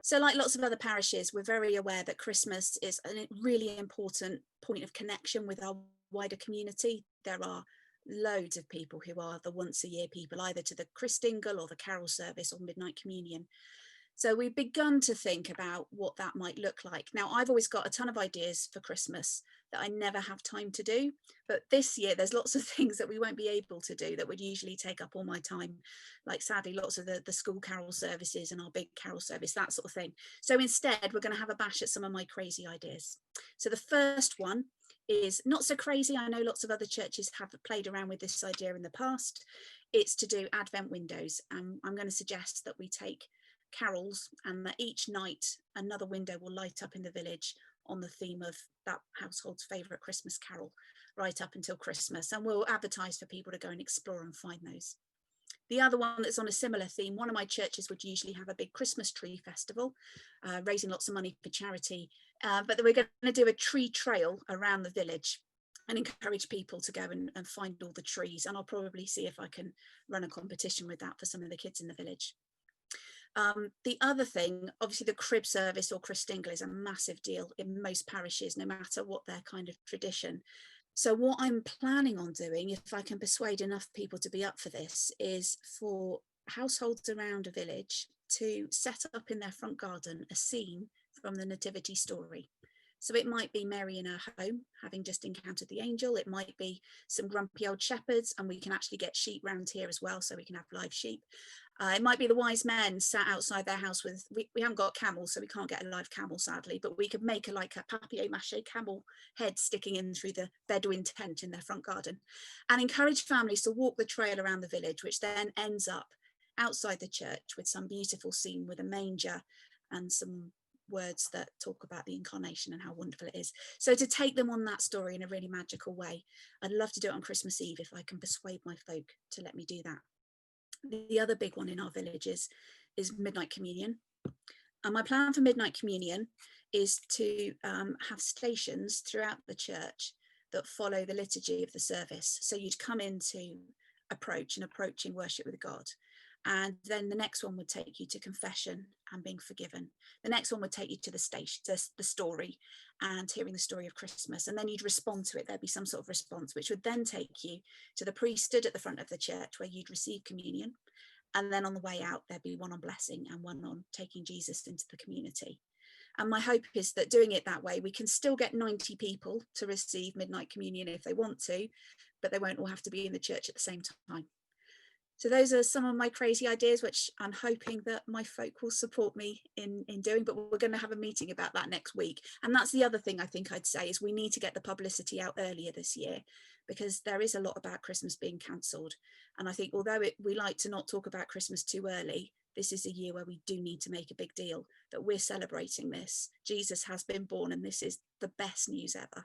So like lots of other parishes, we're very aware that Christmas is a really important point of connection with our wider community. There are loads of people who are the once a year people, either to the Christingle or the carol service or midnight communion. So we've begun to think about what that might look like. Now, I've always got a ton of ideas for Christmas that I never have time to do. But this year, there's lots of things that we won't be able to do that would usually take up all my time. Like sadly, lots of the school carol services and our big carol service, that sort of thing. So instead, we're going to have a bash at some of my crazy ideas. So the first one is not so crazy. I know lots of other churches have played around with this idea in the past. It's to do Advent windows. I'm going to suggest that we take carols and that each night another window will light up in the village on the theme of that household's favourite Christmas carol right up until Christmas, and we'll advertise for people to go and explore and find those. The other one that's on a similar theme, one of my churches would usually have a big Christmas tree festival, raising lots of money for charity, but we're going to do a tree trail around the village and encourage people to go and find all the trees, and I'll probably see if I can run a competition with that for some of the kids in the village. The other thing, obviously the crib service or Christingle is a massive deal in most parishes, no matter what their kind of tradition. So what I'm planning on doing, if I can persuade enough people to be up for this, is for households around a village to set up in their front garden a scene from the Nativity story. So it might be Mary in her home, having just encountered the angel. It might be some grumpy old shepherds, and we can actually get sheep round here as well, so we can have live sheep. It might be the wise men sat outside their house with, we haven't got camels, so we can't get a live camel, sadly, but we could make like a papier-mâché camel head sticking in through the Bedouin tent in their front garden, and encourage families to walk the trail around the village, which then ends up outside the church with some beautiful scene with a manger and some words that talk about the incarnation and how wonderful it is. So to take them on that story in a really magical way, I'd love to do it on Christmas Eve if I can persuade my folk to let me do that. The other big one in our villages is midnight communion. And my plan for midnight communion is to have stations throughout the church that follow the liturgy of the service. So you'd come into approaching worship with God. And then the next one would take you to confession and being forgiven. The next one would take you to the station, the story, and hearing the story of Christmas. And then you'd respond to it. There'd be some sort of response, which would then take you to the priest stood at the front of the church where you'd receive communion. And then on the way out, there'd be one on blessing and one on taking Jesus into the community. And my hope is that doing it that way, we can still get 90 people to receive midnight communion if they want to, but they won't all have to be in the church at the same time. So those are some of my crazy ideas, which I'm hoping that my folk will support me in doing, but we're going to have a meeting about that next week. And that's the other thing I think I'd say is we need to get the publicity out earlier this year, because there is a lot about Christmas being cancelled. And I think although we like to not talk about Christmas too early, this is a year where we do need to make a big deal that we're celebrating this. Jesus has been born, and this is the best news ever.